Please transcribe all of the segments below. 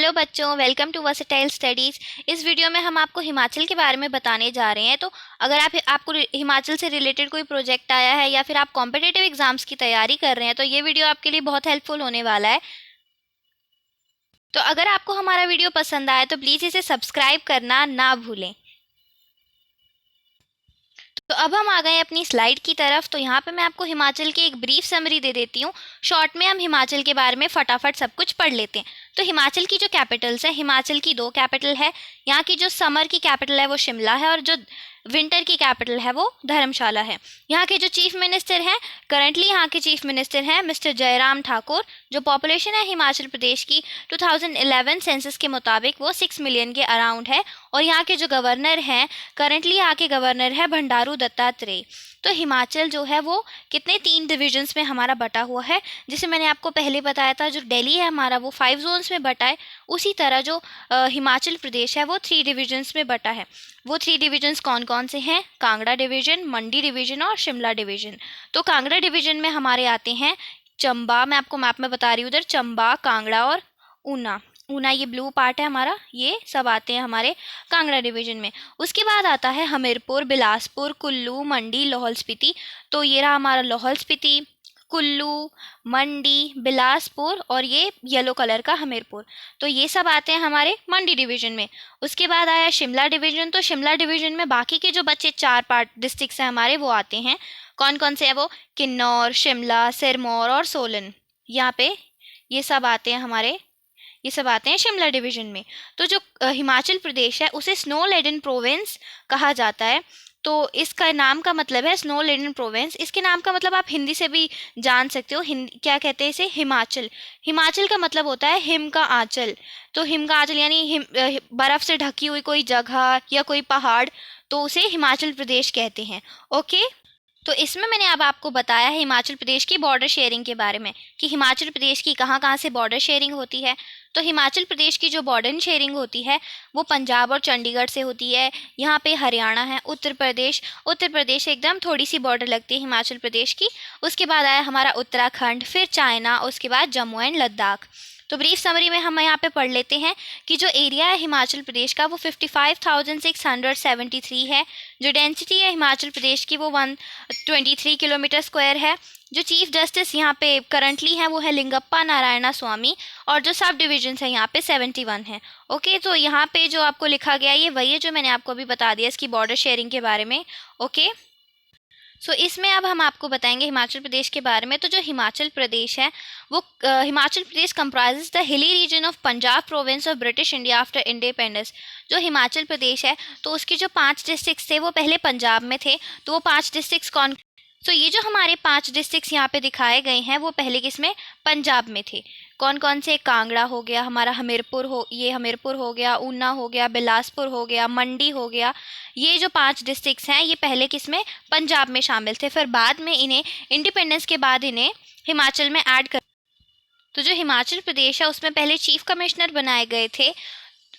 Hello बच्चों, welcome to versatile studies. इस video में हम आपको हिमाचल के बारे में बताने जा रहे हैं। तो अगर आपको हिमाचल से रिलेटेड कोई प्रोजेक्ट आया है या फिर आप कॉम्पिटिटिव एग्जाम्स की तैयारी कर रहे हैं तो ये वीडियो आपके लिए बहुत हेल्पफुल होने वाला है। तो अगर आपको हमारा वीडियो पसंद आए तो प्लीज़ इसे सब्सक्राइब करना ना भूलें। तो अब हम आ गए अपनी स्लाइड की तरफ। तो यहाँ पे मैं आपको हिमाचल की एक ब्रीफ समरी दे देती हूँ। शॉर्ट में हम हिमाचल के बारे में फटाफट सब कुछ पढ़ लेते हैं। तो हिमाचल की जो कैपिटल्स हैं, हिमाचल की दो कैपिटल है। यहाँ की जो समर की कैपिटल है वो शिमला है और जो विंटर की कैपिटल है वो धर्मशाला है। यहाँ के जो चीफ मिनिस्टर हैं, करंटली यहाँ के चीफ मिनिस्टर हैं मिस्टर जयराम ठाकुर। जो पॉपुलेशन है हिमाचल प्रदेश की 2011 सेंसस के मुताबिक वो 6 मिलियन के अराउंड है। और यहाँ के जो गवर्नर हैं, करंटली यहाँ के गवर्नर है भंडारू दत्तात्रेय। तो हिमाचल जो है वो कितने 3 डिविजन्स में हमारा बटा हुआ है। जिसे मैंने आपको पहले बताया था, जो दिल्ली है हमारा वो 5 जोन्स में बटा है। उसी तरह जो हिमाचल प्रदेश है वो 3 डिविजन्स में बटा है। वो 3 डिविजन्स कौन कौन से हैं? कांगड़ा डिवीजन, मंडी डिवीजन और शिमला डिवीजन। तो कांगड़ा डिवीजन में हमारे आते हैं चंबा, मैं आपको मैप में बता रही हूँ, उधर चंबा, कांगड़ा और ऊना। ऊना ये ब्लू पार्ट है हमारा, ये सब आते हैं हमारे कांगड़ा डिवीजन में। उसके बाद आता है हमीरपुर, बिलासपुर, कुल्लू, मंडी, लाहौल स्पीति। तो ये रहा हमारा लाहौल स्पीति, कुल्लू, मंडी, बिलासपुर और ये येलो कलर का हमीरपुर। तो ये सब आते हैं हमारे मंडी डिवीजन में। उसके बाद आया शिमला डिवीजन। तो शिमला डिवीजन में बाकी के जो बच्चे 4 पार्ट डिस्ट्रिक्ट्स हैं हमारे वो आते हैं। कौन कौन से हैं वो? किन्नौर, शिमला, सिरमौर और सोलन। यहाँ पे ये सब आते हैं हमारे, ये सब आते हैं शिमला डिवीजन में। तो जो हिमाचल प्रदेश है उसे स्नो लेडन प्रोविंस कहा जाता है। तो इसका नाम का मतलब है स्नो लेडन प्रोविंस। इसके नाम का मतलब आप हिंदी से भी जान सकते हो। हिंदी क्या कहते हैं इसे? हिमाचल। हिमाचल का मतलब होता है हिम का आंचल। तो हिम का आंचल यानी बर्फ़ से ढकी हुई कोई जगह या कोई पहाड़, तो उसे हिमाचल प्रदेश कहते हैं। ओके, तो इसमें मैंने अब आपको बताया है हिमाचल प्रदेश की बॉर्डर शेयरिंग के बारे में कि हिमाचल प्रदेश की कहाँ कहाँ से बॉर्डर शेयरिंग होती है। तो हिमाचल प्रदेश की जो बॉर्डर शेयरिंग होती है वो पंजाब और चंडीगढ़ से होती है। यहाँ पे हरियाणा है, उत्तर प्रदेश से एकदम थोड़ी सी बॉर्डर लगती है हिमाचल प्रदेश की। उसके बाद आया हमारा उत्तराखंड, फिर चाइना, उसके बाद जम्मू एंड लद्दाख। तो ब्रीफ समरी में हम यहाँ पे पढ़ लेते हैं कि जो एरिया है हिमाचल प्रदेश का वो 55,673 है। जो डेंसिटी है हिमाचल प्रदेश की वो 123 किलोमीटर स्क्वायर है। जो चीफ जस्टिस यहाँ पे करंटली हैं वो है लिंगप्पा नारायणा स्वामी। और जो सब डिविजन्स हैं यहाँ पे 71 हैं। ओके, तो यहाँ पे जो आपको लिखा गया ये वही है जो मैंने आपको अभी बता दिया इसकी बॉर्डर शेयरिंग के बारे में। ओके, सो इसमें अब हम आपको बताएंगे हिमाचल प्रदेश के बारे में। तो जो हिमाचल प्रदेश है वो Himachal Pradesh comprises the hilly region of Punjab province of British India after independence. जो हिमाचल प्रदेश है तो उसके जो 5 डिस्ट्रिक्ट्स थे वो पहले पंजाब में थे। तो वो 5 डिस्ट्रिक्ट्स कौन? तो ये जो हमारे 5 डिस्ट्रिक्ट्स यहाँ पे दिखाए गए हैं वो पहले किसमें? पंजाब में थे। कौन कौन से? कांगड़ा हो गया हमारा, हमीरपुर हो गया, ऊना हो गया, बिलासपुर हो गया, मंडी हो गया। ये जो 5 डिस्ट्रिक्ट्स हैं ये पहले किसमें? पंजाब में शामिल थे। फिर बाद में इन्हें इंडिपेंडेंस के बाद इन्हें हिमाचल में ऐड कर। तो जो हिमाचल प्रदेश है उसमें पहले चीफ कमिश्नर बनाए गए थे।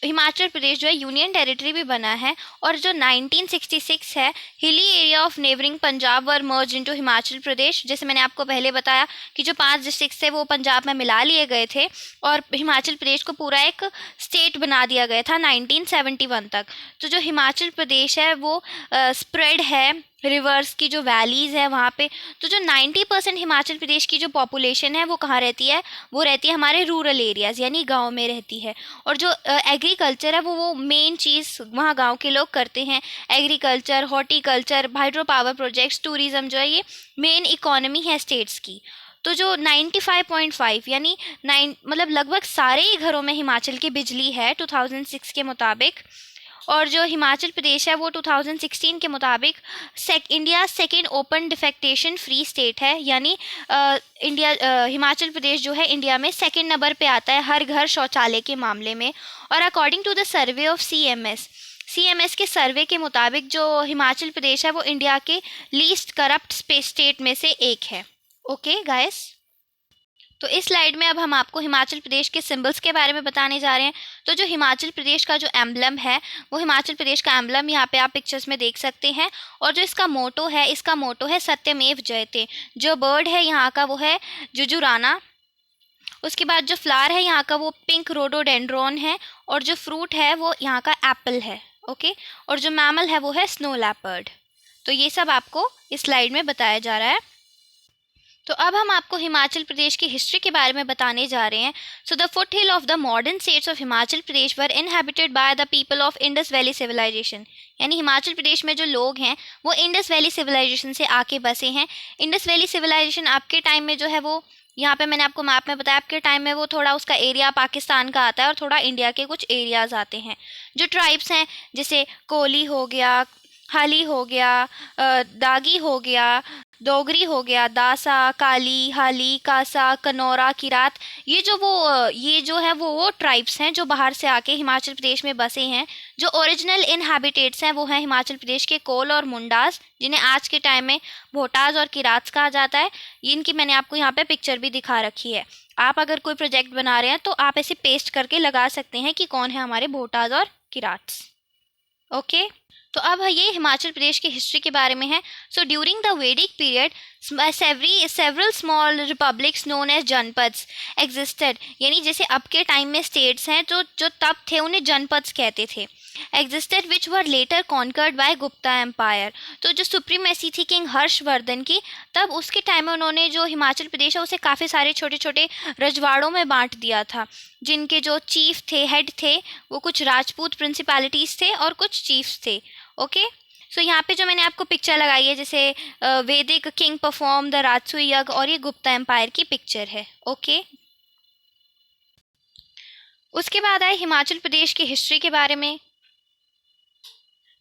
हिमाचल प्रदेश जो है यूनियन टेरिटरी भी बना है। और जो 1966 है, hilly area of neighbouring Punjab were merge into Himachal Pradesh. जैसे मैंने आपको पहले बताया कि जो 5 डिस्ट्रिक्ट थे वो पंजाब में मिला लिए गए थे और हिमाचल प्रदेश को पूरा एक स्टेट बना दिया गया था 1971 तक। तो जो हिमाचल प्रदेश है वो स्प्रेड है, रिवर्स की जो वैलीज़ है वहाँ पे। तो जो 90% हिमाचल प्रदेश की जो पॉपुलेशन है वो कहाँ रहती है? वो रहती है हमारे रूरल एरियाज़ यानी गांव में रहती है। और जो एग्रीकल्चर है वो मेन चीज़ वहाँ गांव के लोग करते हैं। Agriculture, horticulture, hydro power projects, tourism जो है ये मेन इकोनॉमी है स्टेट्स की। तो जो 95.5 यानी 9 मतलब लगभग सारे ही घरों में हिमाचल की बिजली है 2006 के मुताबिक। और जो हिमाचल प्रदेश है वो 2016 के मुताबिक India second open defecation free state है। यानी हिमाचल प्रदेश जो है इंडिया में सेकेंड नंबर पे आता है हर घर शौचालय के मामले में। और according to the survey of CMS के सर्वे के मुताबिक जो हिमाचल प्रदेश है वो इंडिया के लीस्ट करप्ट स्टेट में से एक है। ओके गाइस, तो इस स्लाइड में अब हम आपको हिमाचल प्रदेश के सिंबल्स के बारे में बताने जा रहे हैं। तो जो हिमाचल प्रदेश का जो एम्बलम है वो हिमाचल प्रदेश का एम्बलम यहाँ पे आप पिक्चर्स में देख सकते हैं। और जो इसका मोटो है सत्यमेव जयते। जो बर्ड है यहाँ का वो है जुजुराना। उसके बाद जो फ्लावर है यहाँ का वो पिंक रोडोडेंड्रॉन है, और जो फ्रूट है वो यहाँ का एप्पल है। ओके, और जो मैमल है वो है स्नो लेपर्ड। तो ये सब आपको इस स्लाइड में बताया जा रहा है। तो अब हम आपको हिमाचल प्रदेश की हिस्ट्री के बारे में बताने जा रहे हैं। So the foot hill of the modern states of Himachal Pradesh were inhabited by the people of Indus valley civilisation. यानी हिमाचल प्रदेश में जो लोग हैं वो इंडस वैली सिविलाइजेशन से आके बसे हैं। इंडस वैली सिविलाइजेशन आपके टाइम में जो है वो, यहाँ पे मैंने आपको मैप में बताया, आपके टाइम में वो थोड़ा उसका एरिया पाकिस्तान का आता है और थोड़ा इंडिया के कुछ एरियाज आते हैं। जो ट्राइब्स हैं जैसे कोली हो गया, हाली हो गया, दागी हो गया, डोगरी हो गया, दासा, काली, हाली, कासा, कनौरा, किरात, ये जो है वो ट्राइब्स हैं जो बाहर से आके हिमाचल प्रदेश में बसे हैं। जो ओरिजिनल इनहैबिटेट्स हैं वो हैं हिमाचल प्रदेश के कोल और मुंडास, जिन्हें आज के टाइम में भोटाज और किरात कहा जाता है। इनकी मैंने आपको यहाँ पे पिक्चर भी दिखा रखी है। आप अगर कोई प्रोजेक्ट बना रहे हैं तो आप ऐसे पेस्ट करके लगा सकते हैं कि कौन है हमारे भोटाज और किराट्स। ओके, तो अब ये हिमाचल प्रदेश की हिस्ट्री के बारे में है। So during the Vedic period several small republics known as janapadas existed. यानी जैसे अब के टाइम में स्टेट्स हैं जो तब थे उन्हें जनपद्स कहते थे। Existed which were later conquered by Gupta empire. तो जो सुप्रीमेसी थी किंग हर्षवर्धन की, तब उसके टाइम में उन्होंने जो हिमाचल प्रदेश है उसे काफ़ी सारे छोटे छोटे रजवाड़ों में बांट दिया था, जिनके जो चीफ थे, हेड थे, वो कुछ राजपूत प्रिंसिपैलिटीज़ थे और कुछ चीफ्स थे। ओके, सो यहाँ पे जो मैंने आपको पिक्चर लगाई है, जैसे वैदिक किंग परफॉर्म द राजसूय यज्ञ, और ये गुप्ता एम्पायर की पिक्चर है। ओके, उसके बाद आए हिमाचल प्रदेश की हिस्ट्री के बारे में।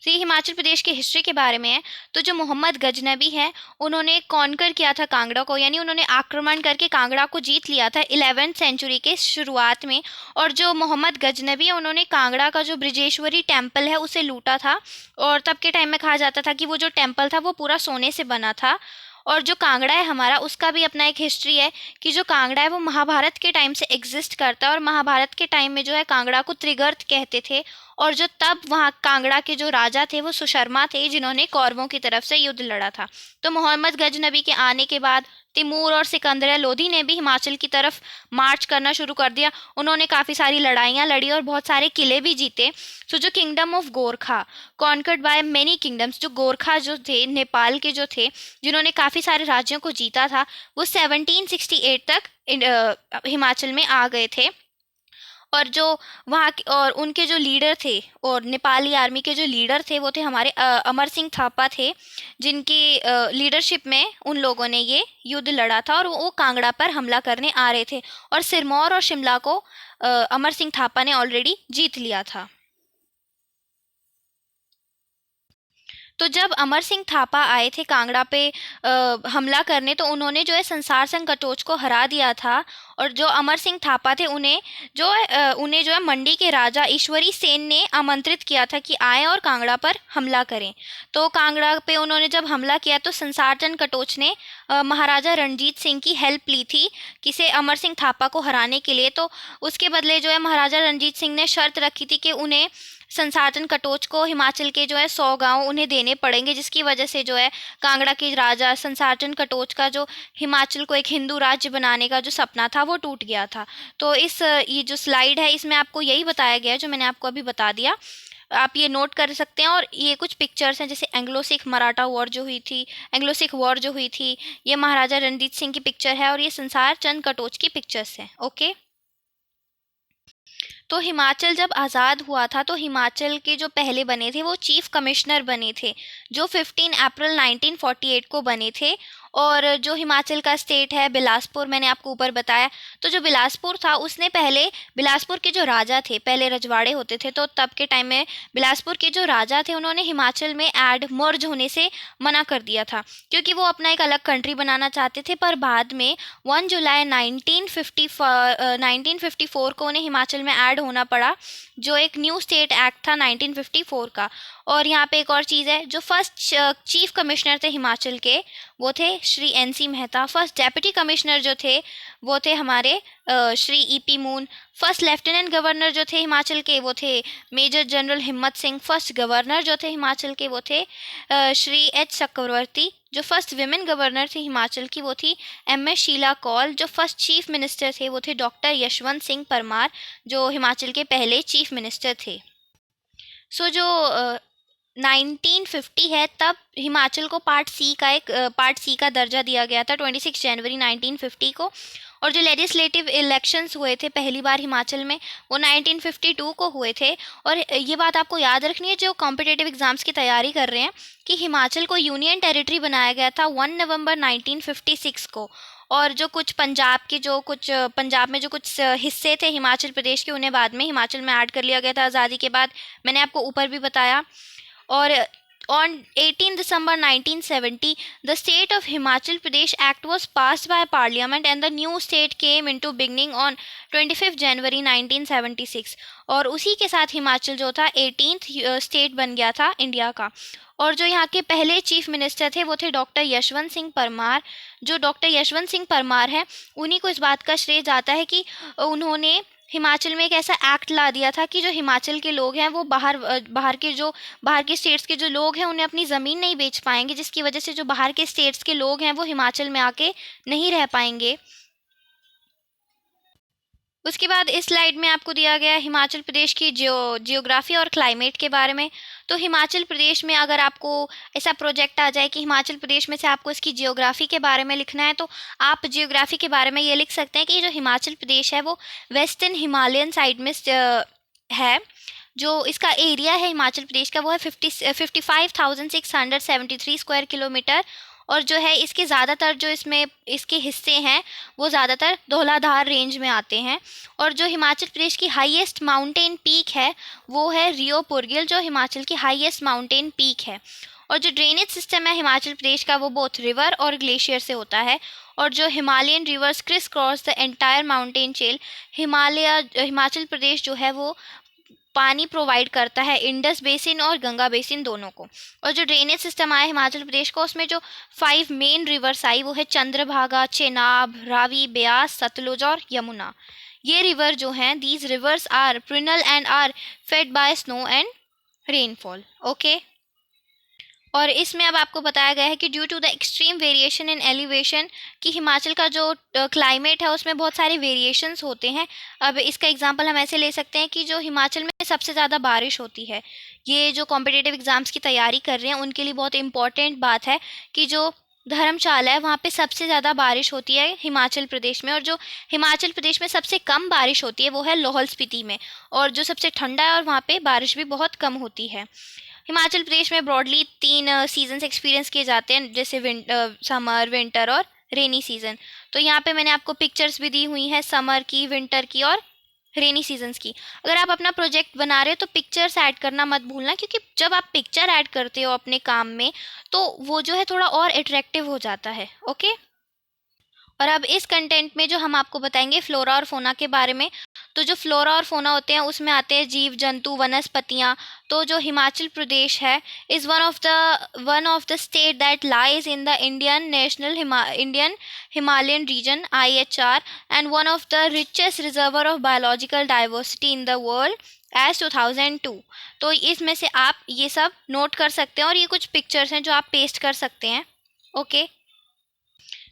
तो ये हिमाचल प्रदेश की हिस्ट्री के बारे में है। तो जो मोहम्मद गजनबी है उन्होंने कॉन्कर किया था कांगड़ा को, यानी उन्होंने आक्रमण करके कांगड़ा को जीत लिया था 11वीं सेंचुरी के शुरुआत में। और जो मोहम्मद गजनबी है उन्होंने कांगड़ा का जो ब्रिजेश्वरी टेम्पल है उसे लूटा था, और तब के टाइम में कहा जाता था कि वो जो टेम्पल था वो पूरा सोने से बना था। और जो कांगड़ा है हमारा, उसका भी अपना एक हिस्ट्री है कि जो कांगड़ा है वो महाभारत के टाइम से एग्जिस्ट करता है, और महाभारत के टाइम में जो है कांगड़ा को त्रिगर्त कहते थे। और जो तब वहाँ कांगड़ा के जो राजा थे वो सुशर्मा थे, जिन्होंने कौरवों की तरफ से युद्ध लड़ा था। तो मोहम्मद गजनबी के आने के बाद तिमूर और सिकंदर लोधी ने भी हिमाचल की तरफ मार्च करना शुरू कर दिया। उन्होंने काफ़ी सारी लड़ाइयाँ लड़ी और बहुत सारे किले भी जीते। सो जो kingdom of Gorkha conquered by many kingdoms, जो गोरखा जो थे नेपाल के जो थे, जिन्होंने काफ़ी सारे राज्यों को जीता था, वो 1768 तक हिमाचल में आ गए थे। और जो वहाँ और उनके जो लीडर थे, और नेपाली आर्मी के जो लीडर थे, वो थे हमारे अमर सिंह थापा थे, जिनकी लीडरशिप में उन लोगों ने ये युद्ध लड़ा था, और वो कांगड़ा पर हमला करने आ रहे थे। और सिरमौर और शिमला को अमर सिंह थापा ने ऑलरेडी जीत लिया था। तो जब अमर सिंह थापा आए थे कांगड़ा पे हमला करने, तो उन्होंने जो है संसार संग कटोच को हरा दिया था। और जो अमर सिंह थापा थे उन्हें जो है मंडी के राजा ईश्वरी सेन ने आमंत्रित किया था कि आए और कांगड़ा पर हमला करें। तो कांगड़ा पे उन्होंने जब हमला किया तो संसार चंद कटोच ने महाराजा रणजीत सिंह की हेल्प ली थी किसे अमर सिंह थापा को हराने के लिए। तो उसके बदले जो है महाराजा रणजीत सिंह ने शर्त रखी थी कि उन्हें संसार कटोच को हिमाचल के जो है 100 गांव उन्हें देने पड़ेंगे, जिसकी वजह से जो है कांगड़ा के राजा संसार कटोच का जो हिमाचल को एक हिंदू राज्य बनाने का जो सपना था वो टूट गया था। तो ये जो स्लाइड है इसमें आपको यही बताया गया है जो मैंने आपको अभी बता दिया, आप ये नोट कर सकते हैं। और ये कुछ पिक्चर्स हैं, जैसे एंग्लो सिख मराठा वॉर जो हुई थी, एंग्लो सिख वॉर जो हुई थी, ये महाराजा रणजीत सिंह की पिक्चर है, और ये संसार चंद कटोच की पिक्चर्स हैं। ओके, तो हिमाचल जब आज़ाद हुआ था तो हिमाचल के जो पहले बने थे वो चीफ कमिश्नर बने थे, जो 15 अप्रैल 1948 को बने थे। और जो हिमाचल का स्टेट है बिलासपुर, मैंने आपको ऊपर बताया, तो जो बिलासपुर था उसने पहले, बिलासपुर के जो राजा थे, पहले रजवाड़े होते थे, तो तब के टाइम में बिलासपुर के जो राजा थे उन्होंने हिमाचल में मर्ज होने से मना कर दिया था, क्योंकि वो अपना एक अलग कंट्री बनाना चाहते थे। पर बाद में 1 जुलाई 1954 को उन्हें हिमाचल में ऐड होना पड़ा, जो एक न्यू स्टेट एक्ट था 1954 का। और यहाँ पे एक और चीज़ है, जो फर्स्ट चीफ कमिश्नर थे हिमाचल के वो थे Shri NC Mehta. First deputy commissioner जो थे वो थे हमारे Shri EP moon. First lieutenant governor जो थे हिमाचल के वो थे मेजर जनरल हिम्मत सिंह। फर्स्ट गवर्नर जो थे हिमाचल के वो थे श्री H चक्रवर्ती। जो फर्स्ट विमेन गवर्नर थी हिमाचल की वो थी MS शीला कौल। जो फर्स्ट चीफ मिनिस्टर थे वो थे डॉक्टर यशवंत सिंह परमार, जो हिमाचल के पहले चीफ मिनिस्टर थे। जो 1950 है तब हिमाचल को पार्ट सी का दर्जा दिया गया था 26 जनवरी 1950 को। और जो लेजिस्लेटिव इलेक्शंस हुए थे पहली बार हिमाचल में वो 1952 को हुए थे। और ये बात आपको याद रखनी है जो कॉम्पिटिटिव एग्ज़ाम्स की तैयारी कर रहे हैं कि हिमाचल को यूनियन टेरिटरी बनाया गया था 1 नवंबर 1956 को। और जो कुछ पंजाब में जो कुछ हिस्से थे हिमाचल प्रदेश के उन्हें बाद में हिमाचल में ऐड कर लिया गया था आज़ादी के बाद, मैंने आपको ऊपर भी बताया। और on 18 December 1970, the State of Himachal Pradesh Act was passed by Parliament and the new state came into beginning on 25 January 1976। और उसी के साथ हिमाचल जो था 18th स्टेट बन गया था इंडिया का। और जो यहाँ के पहले चीफ मिनिस्टर थे वो थे डॉक्टर यशवंत सिंह परमार। जो डॉक्टर यशवंत सिंह परमार हैं उन्हीं को इस बात का श्रेय जाता है कि उन्होंने हिमाचल में एक ऐसा एक्ट ला दिया था कि जो हिमाचल के लोग हैं वो बाहर के स्टेट्स के जो लोग हैं उन्हें अपनी ज़मीन नहीं बेच पाएंगे, जिसकी वजह से जो बाहर के स्टेट्स के लोग हैं वो हिमाचल में आके नहीं रह पाएंगे। उसके बाद इस स्लाइड में आपको दिया गया है हिमाचल प्रदेश की जियोग्राफी और क्लाइमेट के बारे में। तो हिमाचल प्रदेश में अगर आपको ऐसा प्रोजेक्ट आ जाए कि हिमाचल प्रदेश में से आपको इसकी जियोग्राफी के बारे में लिखना है तो आप जियोग्राफी के बारे में ये लिख सकते हैं कि जो हिमाचल प्रदेश है वो वेस्टर्न हिमालयन साइड में है। जो इसका एरिया है हिमाचल प्रदेश का वो है 55,673 स्क्वायर किलोमीटर। और जो है इसके ज़्यादातर जो इसके हिस्से हैं वो ज़्यादातर धौलाधार रेंज में आते हैं। और जो हिमाचल प्रदेश की हाईएस्ट माउंटेन पीक है वो है रियो पुरगिल, जो हिमाचल की हाईएस्ट माउंटेन पीक है। और जो ड्रेनेज सिस्टम है हिमाचल प्रदेश का वो बोथ रिवर और ग्लेशियर से होता है। और जो हिमालयन रिवर्स क्रिस cross the entire mountain chain, Himachal Pradesh जो है वो पानी प्रोवाइड करता है इंडस बेसिन और गंगा बेसिन दोनों को। और जो ड्रेनेज सिस्टम आया हिमाचल प्रदेश का उसमें जो 5 मेन रिवर्स आई वो है चंद्रभागा, चेनाब, रावी, ब्यास, सतलुज और यमुना। ये रिवर जो हैं these rivers are perennial and are fed by snow and rainfall. Okay. और इसमें अब आपको बताया गया है कि due to the extreme variation in elevation कि हिमाचल का जो क्लाइमेट है उसमें बहुत सारे वेरिएशंस होते हैं। अब इसका एग्जांपल हम ऐसे ले सकते हैं कि जो हिमाचल में सबसे ज़्यादा बारिश होती है, ये जो कॉम्पिटिटिव एग्ज़ाम्स की तैयारी कर रहे हैं उनके लिए बहुत इंपॉर्टेंट बात है कि जो धर्मशाला है वहाँ पे सबसे ज़्यादा बारिश होती है हिमाचल प्रदेश में। और जो हिमाचल प्रदेश में सबसे कम बारिश होती है वो है लाहौल स्पीति में। और जो सबसे ठंडा है और वहाँ पे बारिश भी बहुत कम होती है। हिमाचल प्रदेश में ब्रॉडली 3 सीजन्स एक्सपीरियंस किए जाते हैं, जैसे समर, विंटर और रेनी सीज़न। तो यहाँ पे मैंने आपको पिक्चर्स भी दी हुई हैं समर की, विंटर की और रेनी सीजन्स की। अगर आप अपना प्रोजेक्ट बना रहे हो तो पिक्चर्स ऐड करना मत भूलना, क्योंकि जब आप पिक्चर ऐड करते हो अपने काम में तो वो जो है थोड़ा और अट्रैक्टिव हो जाता है। ओके। और अब इस कंटेंट में जो हम आपको बताएंगे फ्लोरा और फोना के बारे में। तो जो फ्लोरा और फोना होते हैं उसमें आते हैं जीव जंतु, वनस्पतियाँ। तो जो हिमाचल प्रदेश है is one of the state that lies in the Indian Himalayan region IHR and one of the richest reservoir of biological diversity in the world as 2002। तो इसमें से आप ये सब नोट कर सकते हैं और ये कुछ पिक्चर्स हैं जो आप पेस्ट कर सकते हैं। ओके।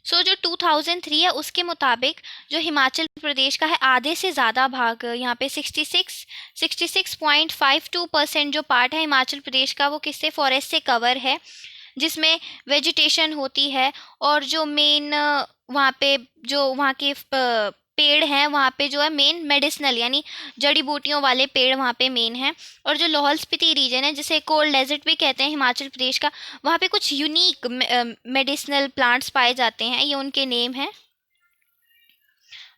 जो 2003 है उसके मुताबिक जो हिमाचल प्रदेश का है आधे से ज़्यादा भाग यहाँ पे 66.52% जो पार्ट है हिमाचल प्रदेश का वो किससे फॉरेस्ट से कवर है, जिसमें वेजिटेशन होती है। और जो मेन वहाँ पे जो वहाँ के पेड़ हैं वहाँ पे जो है मेन मेडिसिनल यानी जड़ी बूटियों वाले पेड़ वहाँ पे मेन हैं। और जो लाहौल स्पीति रीजन है जिसे कोल्ड डेजर्ट भी कहते हैं हिमाचल प्रदेश का, वहाँ पे कुछ यूनिक मेडिसिनल प्लांट्स पाए जाते हैं, ये उनके नेम हैं।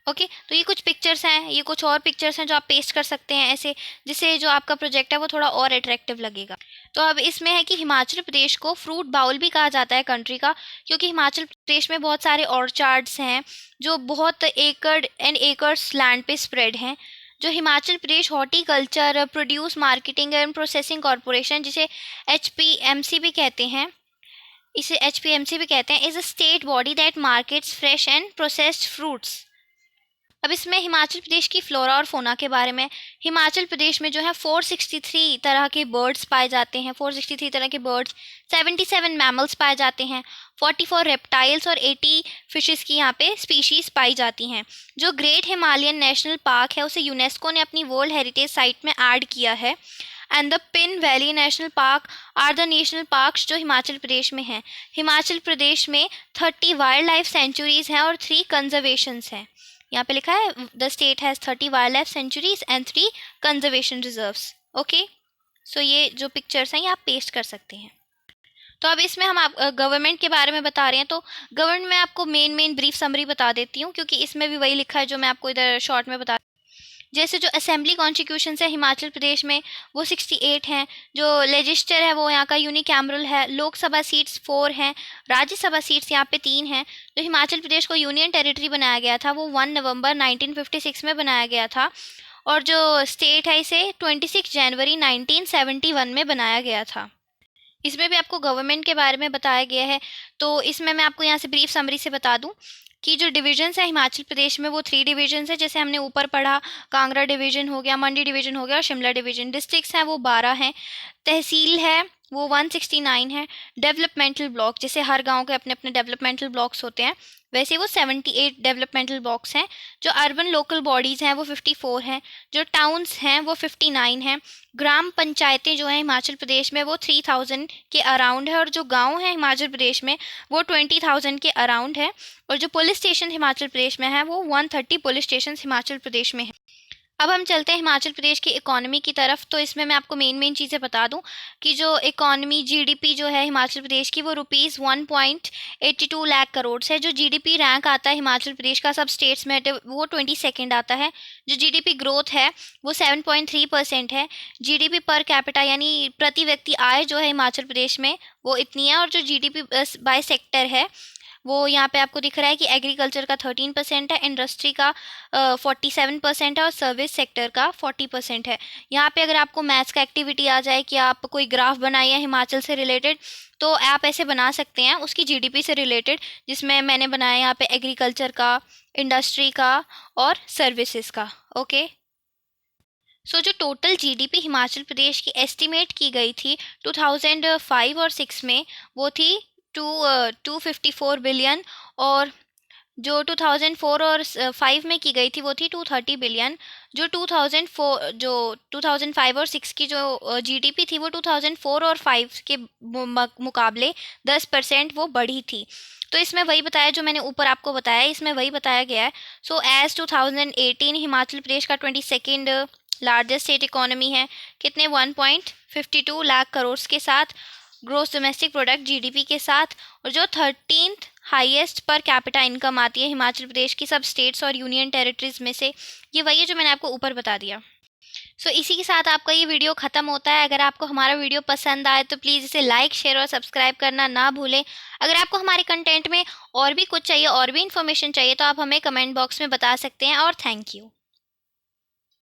ओके। तो ये कुछ पिक्चर्स हैं, ये कुछ और पिक्चर्स हैं जो आप पेस्ट कर सकते हैं ऐसे, जिससे जो आपका प्रोजेक्ट है वो थोड़ा और अट्रैक्टिव लगेगा। तो अब इसमें है कि हिमाचल प्रदेश को फ्रूट बाउल भी कहा जाता है कंट्री का, क्योंकि हिमाचल प्रदेश में बहुत सारे ऑर्चार्ड्स हैं जो बहुत एकड़ एंड एकर्स लैंड पे स्प्रेड हैं। जो Himachal Pradesh horticulture produce marketing and processing corporation, जिसे HPMC भी कहते हैं, इसे HPMC भी कहते हैं, is a state body that markets fresh and processed fruits. अब इसमें हिमाचल प्रदेश की फ्लोरा और फोना के बारे में। हिमाचल प्रदेश में जो है 463 तरह के बर्ड्स पाए जाते हैं, 463 तरह के बर्ड्स, 77 मैमल्स पाए जाते हैं, 44 रेप्टाइल्स और 80 फिशेस की यहाँ पे स्पीशीज पाई जाती हैं। जो ग्रेट हिमालयन नेशनल पार्क है उसे यूनेस्को ने अपनी वर्ल्ड हेरिटेज साइट में ऐड किया है। And the Pin valley national park are the national parks जो हिमाचल प्रदेश में हैं। हिमाचल प्रदेश में 30 वाइल्ड लाइफ सेंचुरीज हैं और 3 कंजर्वेशंस हैं। यहाँ पे लिखा है the state has 30 wildlife sanctuaries and 3 conservation reserves. Okay, so ये जो पिक्चर्स हैं ये आप पेस्ट कर सकते हैं। तो अब इसमें हम आप गवर्नमेंट के बारे में बता रहे हैं, तो गवर्नमेंट में आपको मेन ब्रीफ समरी बता देती हूँ, क्योंकि इसमें भी वही लिखा है जो मैं आपको इधर शॉर्ट में बता। जैसे जो असेंबली कॉन्स्टिट्यूशन है हिमाचल प्रदेश में वो 68 हैं। जो लेजिस्लेचर है वो यहाँ का यूनिकैमरल है। लोकसभा सीट्स 4 हैं। राज्यसभा सीट्स यहाँ पे 3 हैं। जो हिमाचल प्रदेश को यूनियन टेरिटरी बनाया गया था वो 1 नवंबर 1956 में बनाया गया था, और जो स्टेट है इसे 26 जनवरी 1971 में बनाया गया था। इसमें भी आपको गवर्नमेंट के बारे में बताया गया है। तो इसमें मैं आपको यहाँ से ब्रीफ समरी से बता दूँ कि जो डिविजन्स है हिमाचल प्रदेश में वो 3 डिविजन्स है। जैसे हमने ऊपर पढ़ा, कांगड़ा डिवीजन हो गया, मंडी डिवीजन हो गया और शिमला डिवीजन। डिस्ट्रिक्ट्स हैं वो 12 हैं। तहसील है वो 169 है। डेवलपमेंटल ब्लॉक, जैसे हर गांव के अपने अपने डेवलपमेंटल ब्लॉक्स होते हैं, वैसे वो 78 डेवलपमेंटल ब्लॉक्स हैं। जो अर्बन लोकल बॉडीज़ हैं वो 54 हैं। जो टाउन्स हैं वो 59 हैं। ग्राम पंचायतें जो हैं हिमाचल प्रदेश में वो 3000 के अराउंड है, और जो गांव हैं हिमाचल प्रदेश में वो 20,000 के अराउंड है। और जो पुलिस स्टेशन हिमाचल प्रदेश में है वो 130 पुलिस स्टेशन हिमाचल प्रदेश में है। अब हम चलते हैं हिमाचल प्रदेश की इकोनॉमी की तरफ। तो इसमें मैं आपको मेन चीज़ें बता दूं कि जो इकोनॉमी जीडीपी जो है हिमाचल प्रदेश की वो ₹1.82 लाख करोड़ है। जो जीडीपी रैंक आता है हिमाचल प्रदेश का सब स्टेट्स में वो 22nd आता है। जो जीडीपी ग्रोथ है वो 7.3% है। जीडीपी पर कैपिटा यानी प्रति व्यक्ति आय जो है हिमाचल प्रदेश में वो इतनी है। और जो जीडीपी बाय सेक्टर है वो यहाँ पे आपको दिख रहा है कि एग्रीकल्चर का 13% है, इंडस्ट्री का 47% है और सर्विस सेक्टर का 40% है। यहाँ पे अगर आपको मैथ्स का एक्टिविटी आ जाए कि आप कोई ग्राफ बनाइए हिमाचल से रिलेटेड, तो आप ऐसे बना सकते हैं उसकी जीडीपी से रिलेटेड, जिसमें मैंने बनाया यहाँ पे एग्रीकल्चर का, इंडस्ट्री का और सर्विसेज का। ओके, सो जो टोटल जीडीपी हिमाचल प्रदेश की एस्टिमेट की गई थी 2005 और 6 में वो थी 254 बिलियन, और जो 2004 और 5 में की गई थी वो थी 230 बिलियन। जो 2005 और 6 की जो जीडीपी थी वो 2004 और 5 के मुकाबले 10% वो बढ़ी थी। तो इसमें वही बताया जो मैंने ऊपर आपको बताया, इसमें वही बताया गया है। सो एज 2018 हिमाचल प्रदेश का 22nd लार्जेस्ट स्टेट इकोनॉमी है। कितने 1.52 लाख करोड़ के साथ, ग्रोस डोमेस्टिक प्रोडक्ट जीडीपी के साथ, और जो 13th highest per capita income आती है हिमाचल प्रदेश की सब स्टेट्स और यूनियन टेरिटरीज में से। ये वही है जो मैंने आपको ऊपर बता दिया। सो इसी के साथ आपका ये वीडियो ख़त्म होता है। अगर आपको हमारा वीडियो पसंद आए तो प्लीज़ इसे लाइक, शेयर और सब्सक्राइब करना ना भूलें। अगर आपको हमारे कंटेंट में और भी कुछ चाहिए, और भी इन्फॉर्मेशन चाहिए, तो आप हमें कमेंट बॉक्स में बता सकते हैं। और थैंक यू।